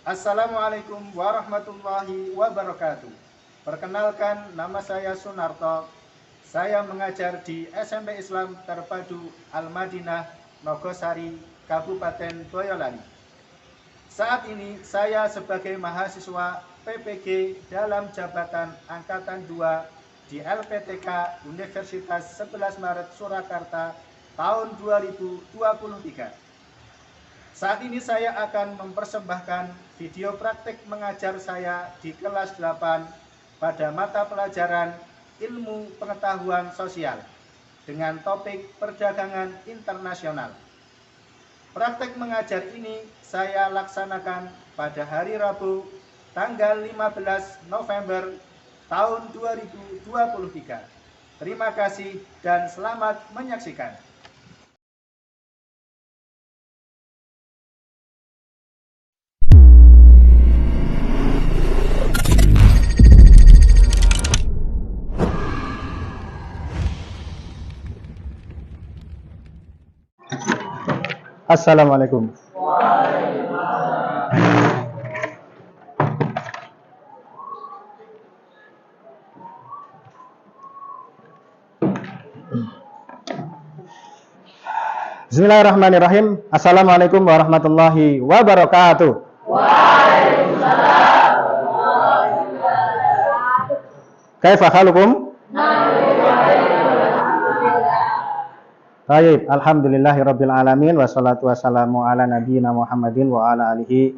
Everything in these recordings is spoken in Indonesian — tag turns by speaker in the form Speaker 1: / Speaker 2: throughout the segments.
Speaker 1: Assalamualaikum warahmatullahi wabarakatuh. Perkenalkan, nama saya Sunarto. Saya mengajar di SMP Islam Terpadu Al-Madinah, Nogosari, Kabupaten Boyolali. Saat ini saya sebagai mahasiswa PPG dalam jabatan Angkatan 2 di LPTK Universitas 11 Maret Surakarta tahun 2023. Saat ini saya akan mempersembahkan video praktik mengajar saya di kelas 8 pada mata pelajaran Ilmu Pengetahuan Sosial dengan topik perdagangan internasional. Praktik mengajar ini saya laksanakan pada hari Rabu tanggal 15 November tahun 2023. Terima kasih dan selamat menyaksikan. Assalamualaikum. Bismillahirrahmanirrahim. Assalamualaikum warahmatullahi wabarakatuh.
Speaker 2: Waalaikumsalam.
Speaker 1: Kaifa halukum? Baik, alhamdulillahirabbil alamin wassalatu wassalamu ala nabiyyina Muhammadin wa ala alihi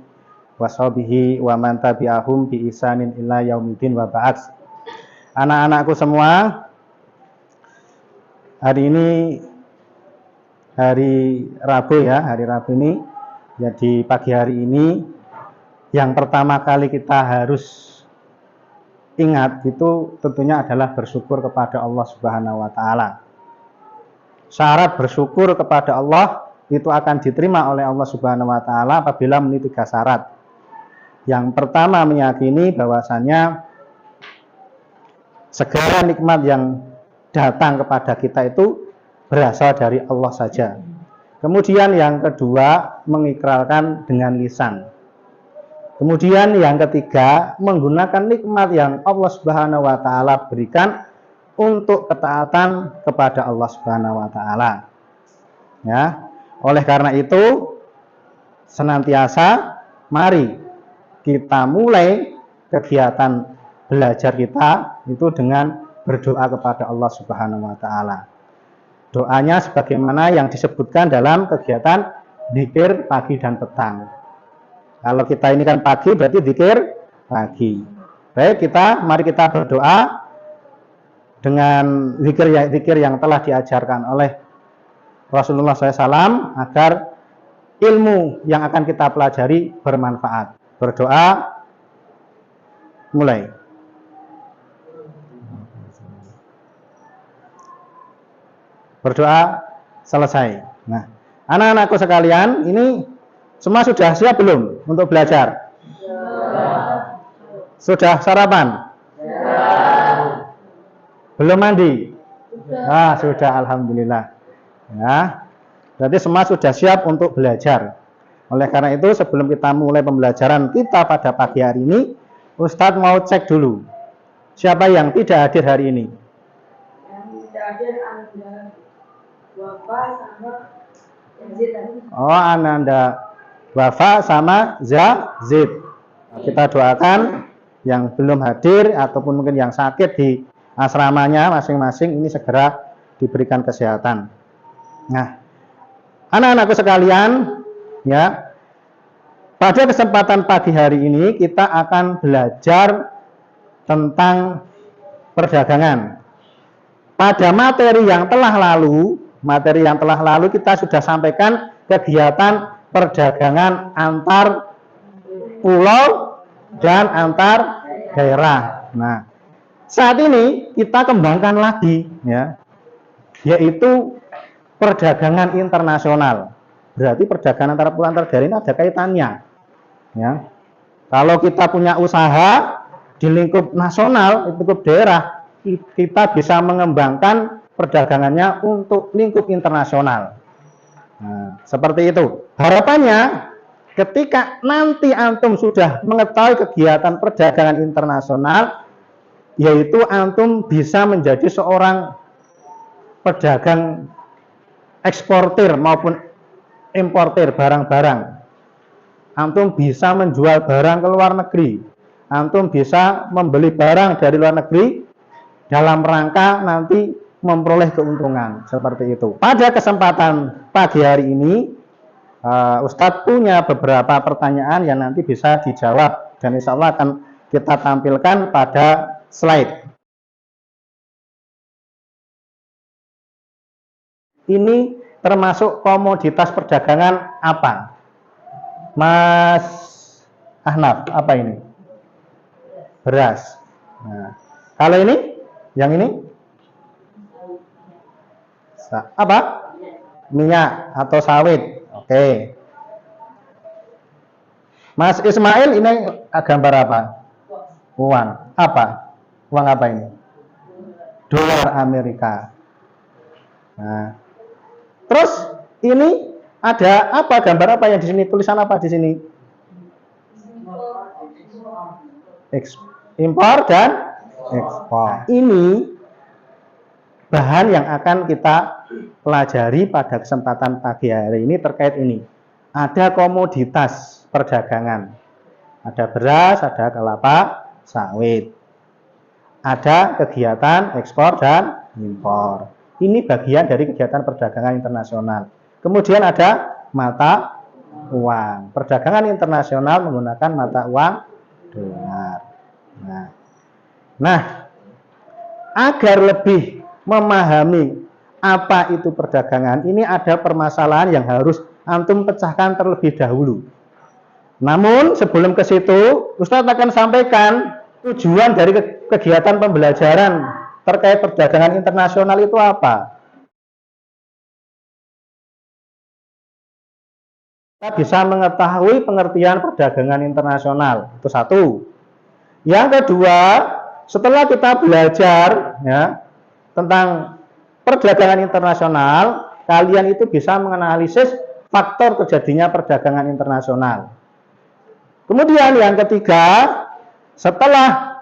Speaker 1: washabihi wa man tabi'ahum bi ihsanin ila yaumidin wa ba'd. Anak-anakku semua, hari ini hari Rabu ya, hari Rabu ini. Jadi pagi hari ini yang pertama kali kita harus ingat itu tentunya adalah bersyukur kepada Allah Subhanahu wa taala. Syarat bersyukur kepada Allah itu akan diterima oleh Allah Subhanahu wa taala apabila memenuhi 3 syarat. Yang pertama, meyakini bahwasanya segala nikmat yang datang kepada kita itu berasal dari Allah saja. Kemudian yang kedua, mengikrarkan dengan lisan. Kemudian yang ketiga, menggunakan nikmat yang Allah Subhanahu wa taala berikan untuk ketaatan kepada Allah Subhanahu wa taala. Ya. Oleh karena itu, senantiasa mari kita mulai kegiatan belajar kita itu dengan berdoa kepada Allah Subhanahu wa taala. Doanya sebagaimana yang disebutkan dalam kegiatan zikir pagi dan petang. Kalau kita ini kan pagi berarti zikir pagi. Baik, mari kita berdoa dengan zikir yang telah diajarkan oleh Rasulullah SAW agar ilmu yang akan kita pelajari bermanfaat. Berdoa, mulai. Berdoa, selesai. Nah, anak-anakku sekalian, ini semua sudah siap belum untuk belajar? Sudah sarapan? Belum mandi? Ah, sudah, alhamdulillah. Ya, berarti semua sudah siap untuk belajar. Oleh karena itu, sebelum kita mulai pembelajaran kita pada pagi hari ini, Ustadz mau cek dulu siapa yang tidak hadir hari ini.
Speaker 2: Yang tidak hadir Anda Wafa sama Zid.
Speaker 1: Oh, Ananda Wafa sama Zid. Kita doakan yang belum hadir ataupun mungkin yang sakit di asramanya masing-masing ini segera diberikan kesehatan. Nah, anak-anakku sekalian, ya, pada kesempatan pagi hari ini kita akan belajar tentang perdagangan. Pada materi yang telah lalu kita sudah sampaikan kegiatan perdagangan antar pulau dan antar daerah. Nah, saat ini kita kembangkan lagi, ya, yaitu perdagangan internasional. Berarti perdagangan antara pulau antar daerah ini ada kaitannya. Ya. Kalau kita punya usaha di lingkup nasional, lingkup daerah, kita bisa mengembangkan perdagangannya untuk lingkup internasional. Nah, seperti itu. Harapannya ketika nanti antum sudah mengetahui kegiatan perdagangan internasional, yaitu antum bisa menjadi seorang pedagang eksportir maupun importir barang-barang. Antum bisa menjual barang ke luar negeri. Antum bisa membeli barang dari luar negeri dalam rangka nanti memperoleh keuntungan seperti itu. Pada kesempatan pagi hari ini, Ustadz punya beberapa pertanyaan yang nanti bisa dijawab dan insya Allah akan kita tampilkan pada slide. Ini termasuk komoditas perdagangan apa? Mas Ahnaf, apa ini? Beras. Nah, kalau ini, yang ini? Apa? Minyak atau sawit. Oke. Mas Ismail, ini gambar apa? Uang. Apa? Uang apa ini? Dolar Amerika. Nah, terus ini ada apa? Gambar apa yang di sini? Tulisan apa di sini? Impor dan ekspor. Ini bahan yang akan kita pelajari pada kesempatan pagi hari ini terkait ini. Ada komoditas perdagangan. Ada beras, ada kelapa sawit. Ada kegiatan ekspor dan impor. Ini bagian dari kegiatan perdagangan internasional. Kemudian ada mata uang. Perdagangan internasional menggunakan mata uang dolar. Nah, agar lebih memahami apa itu perdagangan, ini ada permasalahan yang harus antum pecahkan terlebih dahulu. Namun sebelum ke situ, Ustadz akan sampaikan tujuan dari kegiatan pembelajaran terkait perdagangan internasional itu apa. Kita bisa mengetahui pengertian perdagangan internasional, itu satu. Yang kedua, setelah kita belajar ya, tentang perdagangan internasional, kalian itu bisa menganalisis faktor terjadinya perdagangan internasional. Kemudian yang ketiga, setelah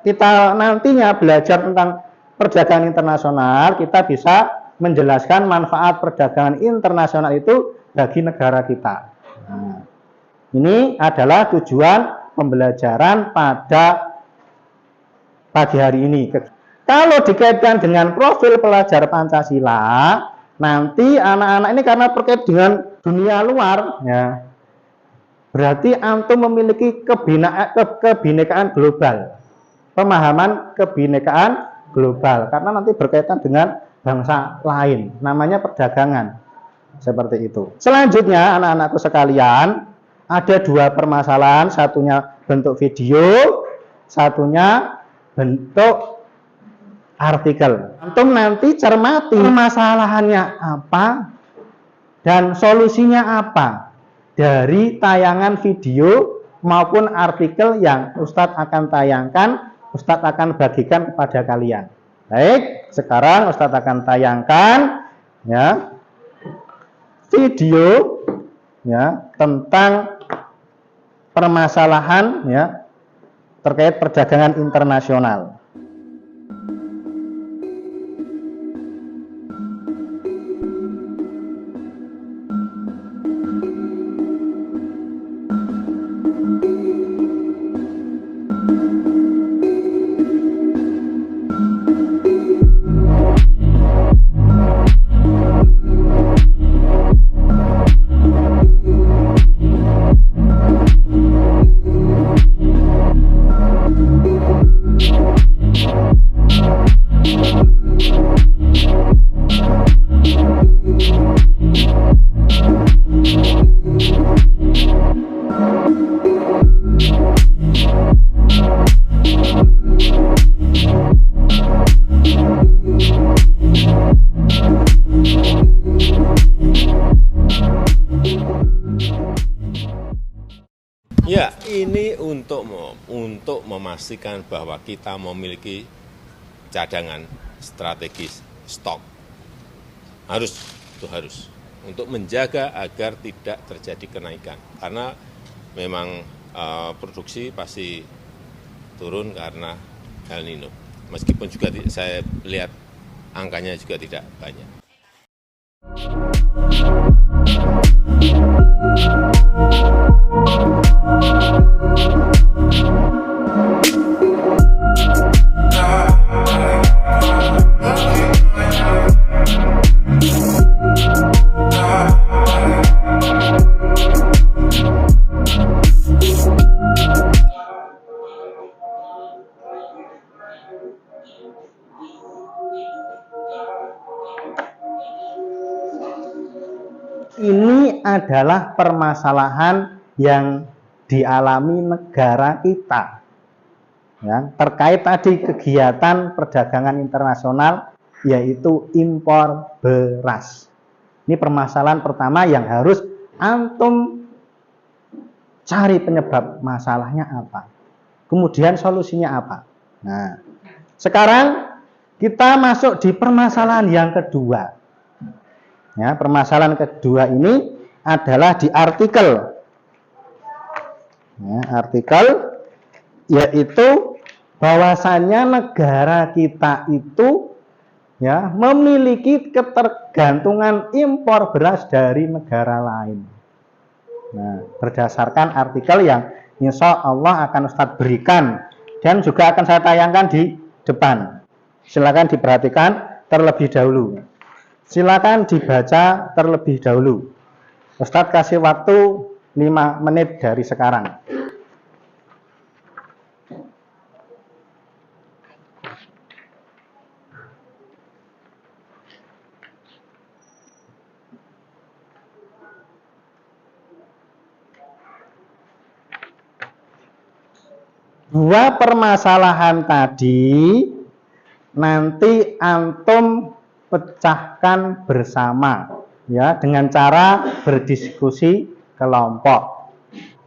Speaker 1: kita nantinya belajar tentang perdagangan internasional, kita bisa menjelaskan manfaat perdagangan internasional itu bagi negara kita. Nah, ini adalah tujuan pembelajaran pada pagi hari ini. Kalau dikaitkan dengan profil pelajar Pancasila, nanti anak-anak ini karena terkait dengan dunia luar, ya, berarti antum memiliki kebinekaan global, pemahaman kebinekaan global, karena nanti berkaitan dengan bangsa lain, namanya perdagangan, seperti itu. Selanjutnya, anak-anakku sekalian, ada dua permasalahan, satunya bentuk video, satunya bentuk artikel. Antum nanti cermati permasalahannya apa dan solusinya apa dari tayangan video maupun artikel yang Ustadz akan tayangkan, Ustadz akan bagikan kepada kalian. Baik, sekarang Ustadz akan tayangkan ya video ya tentang permasalahan ya terkait perdagangan internasional.
Speaker 3: Ya, ini untuk memastikan bahwa kita memiliki cadangan strategis stok. Harus, itu harus. untuk menjaga agar tidak terjadi kenaikan. Karena memang produksi pasti turun karena El Nino. Meskipun juga saya lihat angkanya juga tidak banyak.
Speaker 1: Ini adalah permasalahan yang dialami negara kita, ya, terkait tadi kegiatan perdagangan internasional, yaitu impor beras. Ini permasalahan pertama yang harus antum cari penyebab masalahnya apa, kemudian solusinya apa. Nah, sekarang kita masuk di permasalahan yang kedua. Ya, permasalahan kedua ini adalah di artikel. Ya, artikel yaitu bahwasannya negara kita itu ya memiliki ketergantungan impor beras dari negara lain. Nah, berdasarkan artikel yang insya Allah akan Ustadz berikan dan juga akan saya tayangkan di depan. Silakan diperhatikan terlebih dahulu. Silakan dibaca terlebih dahulu. Ustadz kasih waktu 5 menit dari sekarang. Dua permasalahan tadi nanti antum pecahkan bersama ya dengan cara berdiskusi kelompok.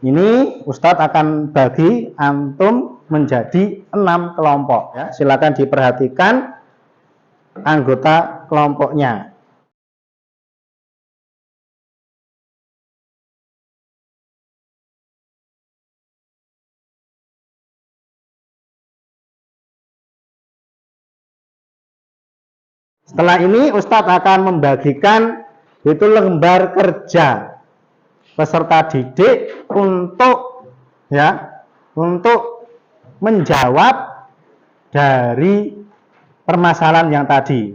Speaker 1: Ini Ustadz akan bagi antum menjadi 6 kelompok ya. Silakan diperhatikan anggota kelompoknya. Setelah ini Ustadz akan membagikan itu lembar kerja peserta didik untuk menjawab dari permasalahan yang tadi.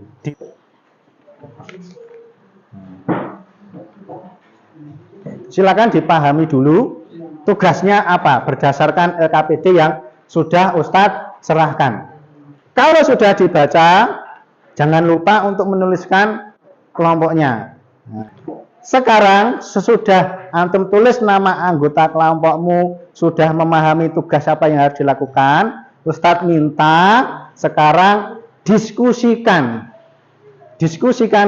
Speaker 1: Silakan dipahami dulu tugasnya apa berdasarkan LKPD yang sudah Ustadz serahkan. Kalau sudah dibaca, jangan lupa untuk menuliskan kelompoknya. Sekarang sesudah antum tulis nama anggota kelompokmu, sudah memahami tugas apa yang harus dilakukan, Ustadz minta sekarang diskusikan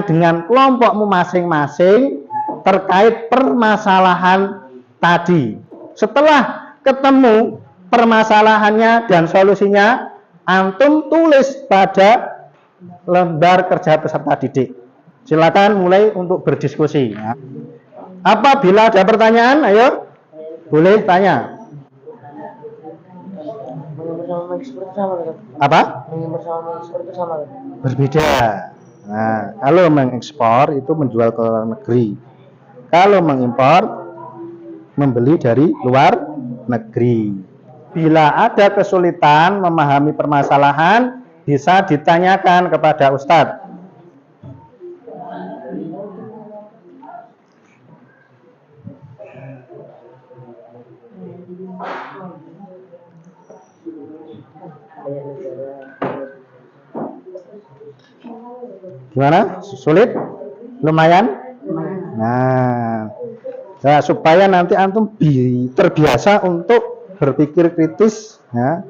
Speaker 1: dengan kelompokmu masing-masing terkait permasalahan tadi. Setelah ketemu permasalahannya dan solusinya, antum tulis pada lembar kerja peserta didik. Silakan mulai untuk berdiskusi. Apabila ada pertanyaan, ayo boleh tanya. Apa? Berbeda. Nah, kalau mengekspor itu menjual ke luar negeri. Kalau mengimpor membeli dari luar negeri. Bila ada kesulitan memahami permasalahan, bisa ditanyakan kepada Ustadz. Gimana? Sulit? Lumayan? Nah, supaya nanti antum terbiasa untuk berpikir kritis, ya,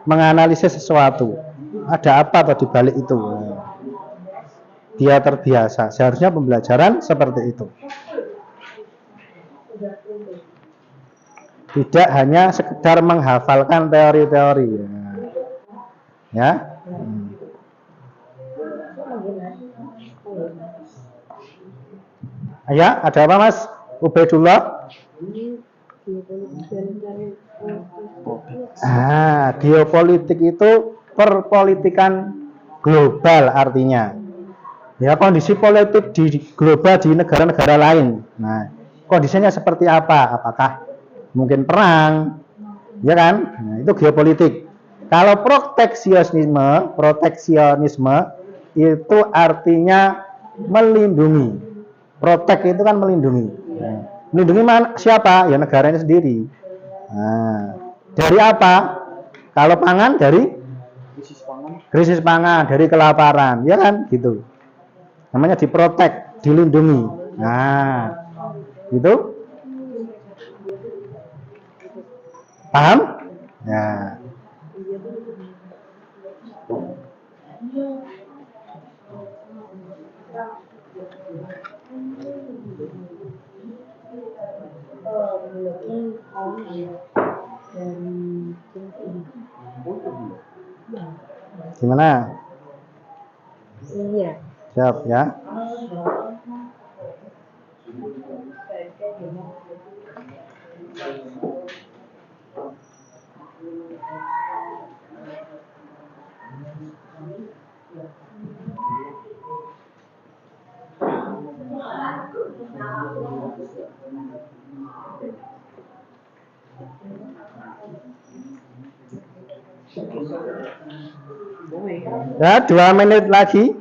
Speaker 1: menganalisis sesuatu. Ada apa di balik itu? Dia terbiasa. Seharusnya pembelajaran seperti itu. Tidak hanya sekedar menghafalkan teori-teori. Ya. Ya, ada apa Mas Ubaidullah? Geopolitik itu perpolitikan global artinya. Ya, kondisi politik di global di negara-negara lain. Nah, kondisinya seperti apa? Apakah mungkin perang? Ya kan? Nah, itu geopolitik. Kalau proteksionisme itu artinya melindungi. Protek itu kan melindungi. Nah, melindungi siapa? Ya negaranya sendiri. Nah, dari apa? Kalau pangan dari krisis pangan, dari kelaparan, ya kan? Gitu. Namanya diprotek, dilindungi. Nah, gitu. Paham? Ya. Gimana?
Speaker 2: Iya.
Speaker 1: Siap ya. Ya, 2 menit lagi.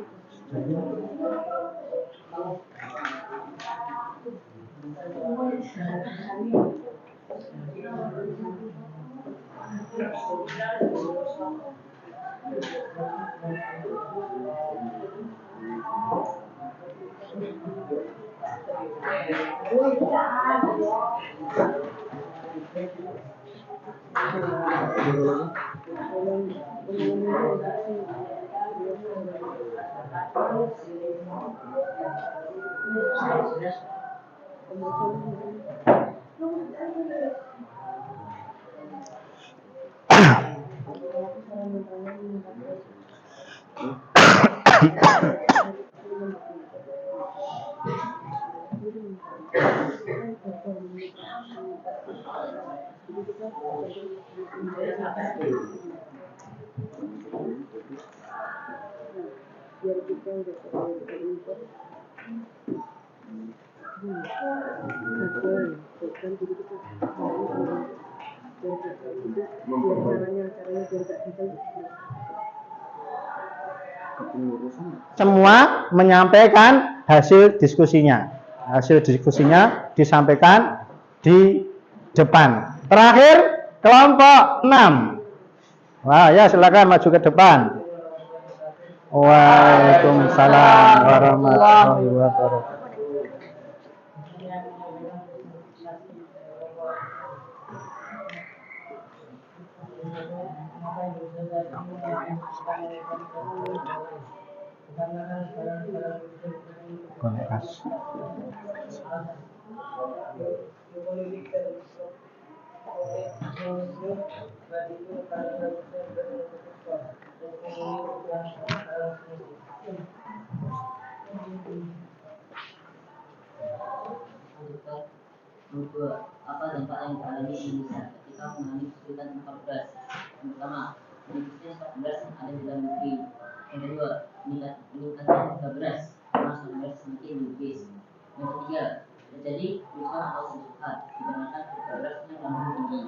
Speaker 1: Semua menyampaikan hasil diskusinya. Hasil diskusinya disampaikan di depan. Terakhir, kelompok 6. Wah, ya silakan maju ke depan. Waalaikumsalam warahmatullahi wabarakatuh.
Speaker 4: Apa dampak yang dialami Indonesia ketika mengalami kesulitan impor beras? Yang pertama, menipisnya stok beras yang ada di dalam negeri. Yang kedua, meningkatnya harga beras karena stok beras semakin menipis. Yang ketiga, terjadi kerusuhan atau kerusuhan dikarenakan harga berasnya melambung tinggi.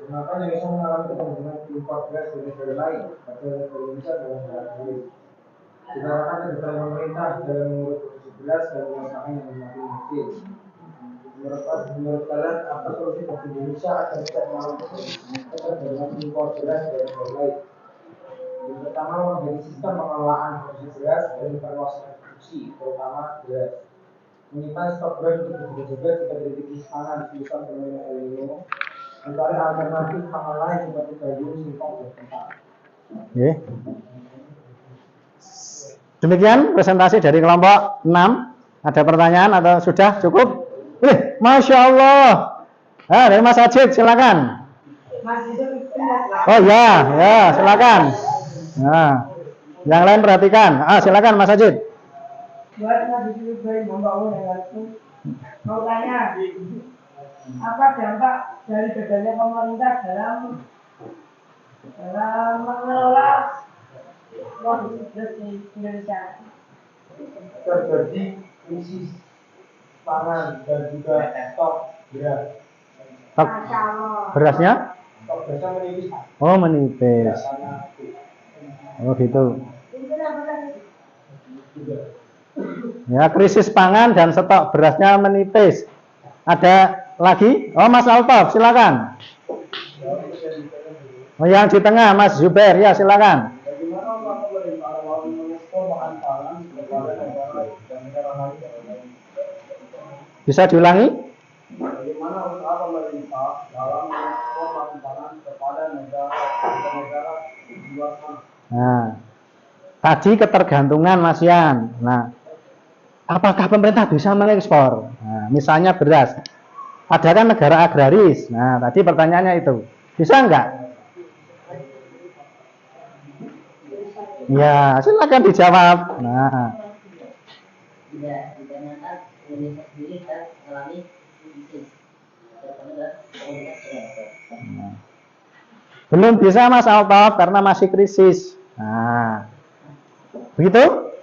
Speaker 5: Mengapa Indonesia mengalami kecenderungan impor beras dari negara lain, padahal Indonesia dalam negara sendiri? Dikarenakan kegiatan pemerintah dalam mengurus produksi beras dan memasakan yang semakin kecil. Menurut kalian, apa solusi bagi Indonesia agar tidak mengalami kecenderungan impor beras dari negara lain? Yang pertama, memiliki sistem pengelolaan produksi beras dan penguasaan produksi, terutama beras. Menyimpan stok beras untuk berjaga-jaga jika terjadi krisis pangan disebabkan fenomena El Nino. Mencari alternatif pangan lain seperti gandum, singkong, dan kentang.
Speaker 1: Oke. Demikian presentasi dari kelompok 6. Ada pertanyaan atau sudah cukup? Masya Allah. Dari Mas Ajid silakan. Oh ya, ya silakan. Nah, Yang lain perhatikan. Silakan Mas Ajid.
Speaker 2: Buat Nabi Ibrahim membangun yang itu, mau tanya, apa dampak dari gagalnya pemerintah dalam mengelola produksi beras di Indonesia?
Speaker 5: Terjadi krisis pangan dan juga stok beras.
Speaker 1: Stok
Speaker 2: Masya Allah.
Speaker 1: berasnya?
Speaker 5: Stok berasnya menipis.
Speaker 1: Oh, menipis.
Speaker 5: Karena
Speaker 1: Oh, gitu.
Speaker 2: Itu apa tadi?
Speaker 5: juga
Speaker 1: Ya, krisis pangan dan stok berasnya menipis. Ada lagi? Oh, Mas Altaf, silakan. Oh, yang di tengah, Mas Zubair, ya silakan.
Speaker 5: bagaimana pemerintah mau mengekspor bahan pangan kepada negara dan negara lain?
Speaker 1: Bisa diulangi?
Speaker 5: Bagaimana usaha pemerintah dalam mengekspor bahan pangan kepada negara di luar sana?
Speaker 1: Nah, tadi ketergantungan Mas Yan. Nah, apakah pemerintah bisa mengekspor? Nah, misalnya beras. Ada kan negara agraris. Nah, tadi pertanyaannya itu. Bisa enggak? Ya, silakan dijawab. Nah,
Speaker 4: dikarenakan Indonesia sendiri kan mengalami krisis terutama dalam komunitas beras.
Speaker 1: belum bisa Mas Altaf karena masih krisis. Nah, begitu?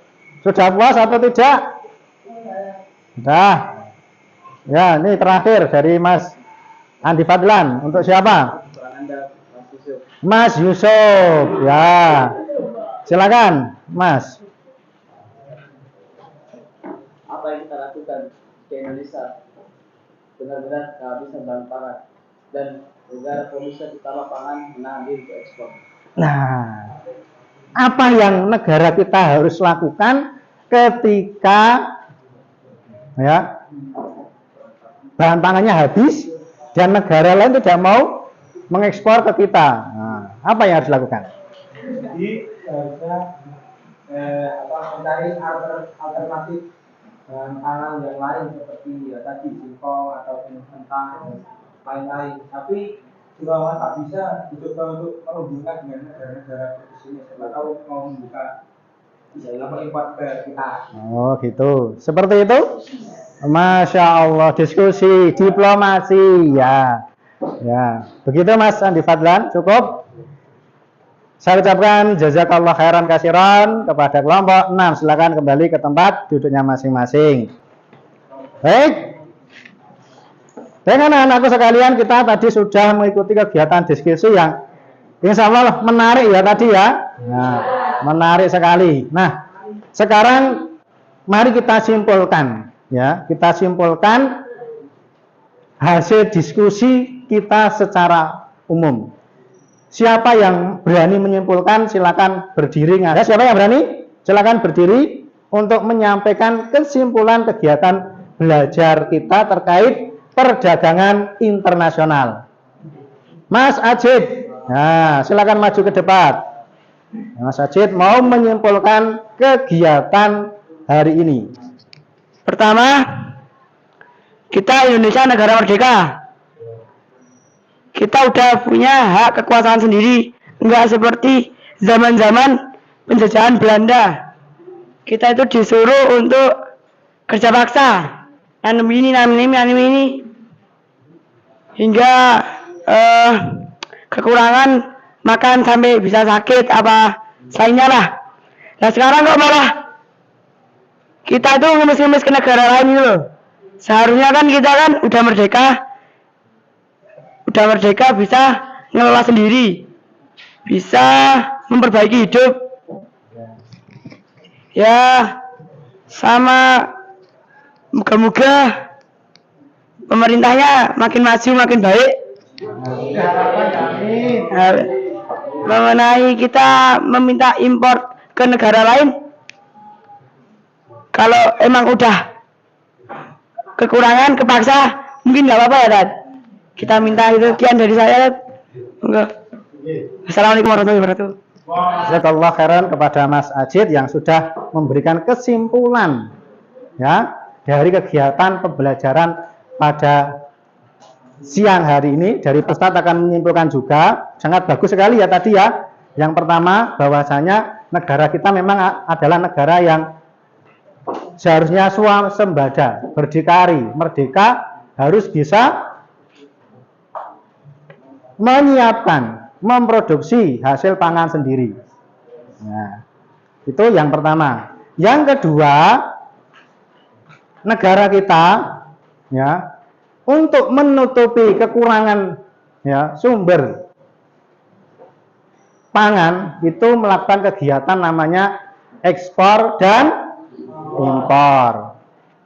Speaker 1: Sudah puas atau tidak? Sudah. Ya, ini terakhir dari Mas Andi Fadlan. Untuk siapa? Mas Yusuf. Ya. Silakan, Mas.
Speaker 6: Apa yang kita lakukan di Indonesia benar-benar kehabisan bahan pangan dan negara produsen utama pangan menahan diri untuk ekspor.
Speaker 1: Nah, apa yang negara kita harus lakukan ketika ya bahan pangannya habis dan negara lain tidak mau mengekspor ke kita? Nah, apa yang harus dilakukan?
Speaker 5: Jadi seharusnya mencari alternatif pangan yang lain seperti ya tadi singkong ataupun kentang dan lain-lain. Tapi juga tak bisa dicoba untuk menghubungkan dengan negara-negara produksinya. Siapa tahu mau membuka import ke kita.
Speaker 1: Oh gitu, seperti itu. Masya Allah, diskusi diplomasi ya, ya. Begitu Mas Andi Fadlan, cukup. Saya ucapkan jazakallah khairan kasiran kepada kelompok 6. Silakan kembali ke tempat duduknya masing-masing. Baik. Dengan anak-anakku sekalian, kita tadi sudah mengikuti kegiatan diskusi yang insya Allah menarik ya tadi ya. Nah, menarik sekali. Nah, sekarang mari kita simpulkan ya. Kita simpulkan hasil diskusi kita secara umum. Siapa yang berani menyimpulkan silakan berdiri. Ya, siapa yang berani? Silakan berdiri untuk menyampaikan kesimpulan kegiatan belajar kita terkait perdagangan internasional. Mas Ajid, nah, silakan maju ke depan. Mas Ajid mau menyimpulkan kegiatan hari ini.
Speaker 7: Pertama, kita Indonesia negara merdeka. Kita udah punya hak kekuasaan sendiri, enggak seperti zaman-zaman penjajahan Belanda. Kita itu disuruh untuk kerja paksa, nanam ini, hingga kekurangan makan sampai bisa sakit apa lainnya lah. Nah sekarang kok malah kita itu ngemis-ngemis ke negara lain gitu. Seharusnya kan kita kan udah merdeka bisa ngelola sendiri, bisa memperbaiki hidup ya, sama moga-moga pemerintahnya makin maju makin baik. Mengenai kita meminta impor ke negara lain, kalau emang udah kekurangan kepaksa mungkin nggak apa-apa ya Dad. Kita minta itu. Sekian dari saya. Enggak. Assalamualaikum warahmatullahi wabarakatuh.
Speaker 1: Jazakallah khairan kepada Mas Ajid yang sudah memberikan kesimpulan ya dari kegiatan pembelajaran pada siang hari ini. Dari Ustadz akan menyimpulkan juga sangat bagus sekali ya tadi ya. Yang pertama bahwasanya negara kita memang adalah negara yang seharusnya swasembada, berdikari, merdeka, harus bisa menyiapkan, memproduksi hasil pangan sendiri. Nah, itu yang pertama. Yang kedua, negara kita ya untuk menutupi kekurangan ya sumber pangan itu melakukan kegiatan namanya ekspor dan impor.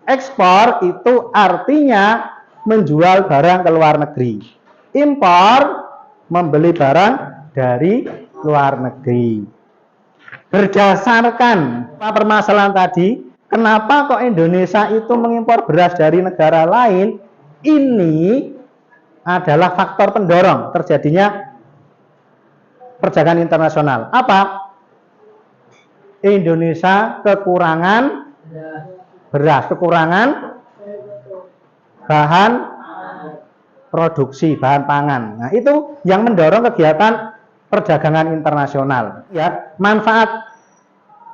Speaker 1: Ekspor itu artinya menjual barang ke luar negeri. Impor membeli barang dari luar negeri. Berdasarkan permasalahan tadi, kenapa kok Indonesia itu mengimpor beras dari negara lain? Ini adalah faktor pendorong terjadinya perdagangan internasional. Apa? Indonesia kekurangan beras, kekurangan bahan produksi, bahan pangan. Nah, itu yang mendorong kegiatan perdagangan internasional. Ya, manfaat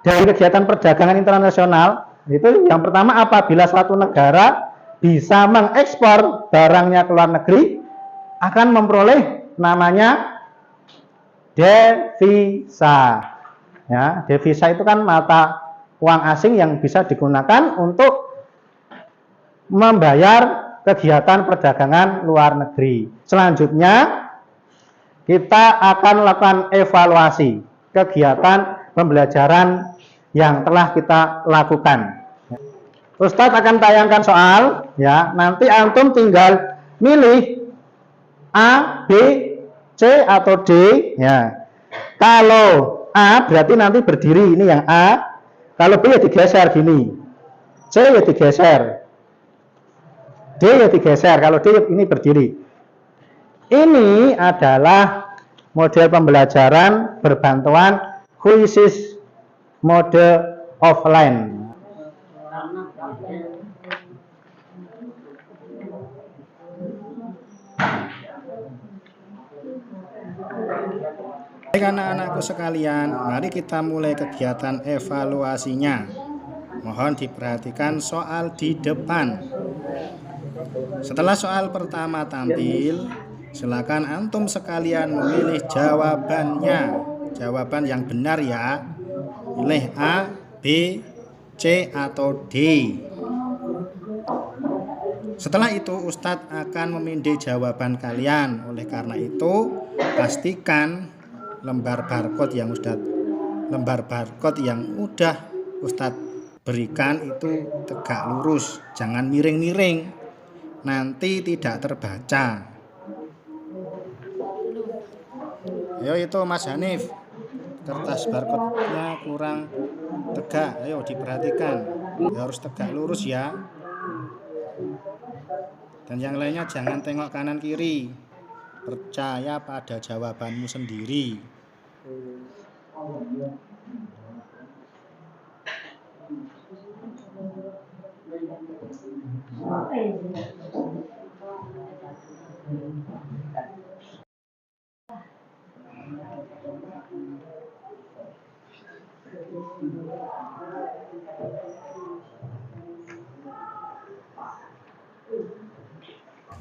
Speaker 1: dari kegiatan perdagangan internasional itu yang pertama, apabila suatu negara bisa mengekspor barangnya ke luar negeri, akan memperoleh namanya devisa. Ya, devisa itu kan mata uang asing yang bisa digunakan untuk membayar kegiatan perdagangan luar negeri. Selanjutnya, kita akan melakukan evaluasi kegiatan pembelajaran yang telah kita lakukan. Ustadz akan tayangkan soal, ya. Nanti antum tinggal milih A, B, C atau D. Ya. Kalau A berarti nanti berdiri, ini yang A. Kalau B ya digeser gini, C ya digeser, D ya digeser. Kalau D ini berdiri. Ini adalah model pembelajaran berbantuan kuisis mode offline. Baik anak-anakku sekalian, mari kita mulai kegiatan evaluasinya. Mohon diperhatikan soal di depan. Setelah soal pertama tampil, silakan antum sekalian memilih jawabannya. Jawaban yang benar ya. Pilih A, B, C atau D. Setelah itu Ustadz akan memindai jawaban kalian. Oleh karena itu, pastikan lembar barcode yang udah Ustadz berikan itu tegak lurus, jangan miring-miring, nanti tidak terbaca. Ayo itu Mas Hanif, kertas barcode-nya kurang tegak, ayo diperhatikan, harus tegak lurus ya. Dan yang lainnya jangan tengok kanan kiri, percaya pada jawabanmu sendiri.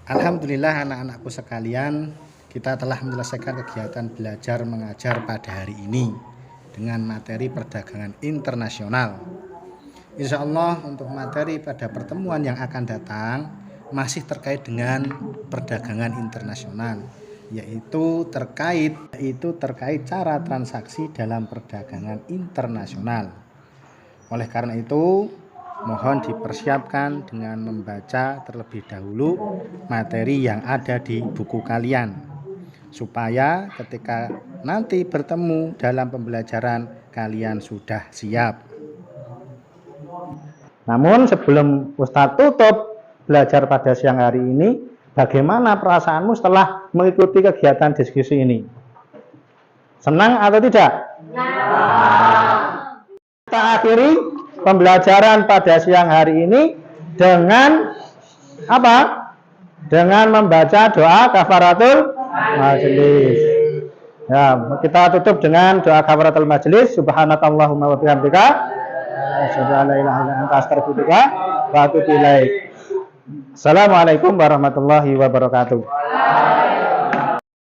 Speaker 1: Alhamdulillah anak-anakku sekalian, kita telah menyelesaikan kegiatan belajar mengajar pada hari ini dengan materi perdagangan internasional. Insya Allah untuk materi pada pertemuan yang akan datang masih terkait dengan perdagangan internasional, yaitu terkait cara transaksi dalam perdagangan internasional. Oleh karena itu, mohon dipersiapkan dengan membaca terlebih dahulu materi yang ada di buku kalian, supaya ketika nanti bertemu dalam pembelajaran kalian sudah siap. Namun sebelum Ustadz tutup belajar pada siang hari ini, bagaimana perasaanmu setelah mengikuti kegiatan diskusi ini? Senang atau tidak? Senang. Kita akhiri pembelajaran pada siang hari ini dengan apa? Dengan membaca doa kafaratul majelis. Ya, kita tutup dengan doa kafaratul majelis. Subhanakallahumma wa bihamdika asyhadu an la ilaha illa anta astaghfiruka wa atubu ilaik. Assalamualaikum warahmatullahi wabarakatuh.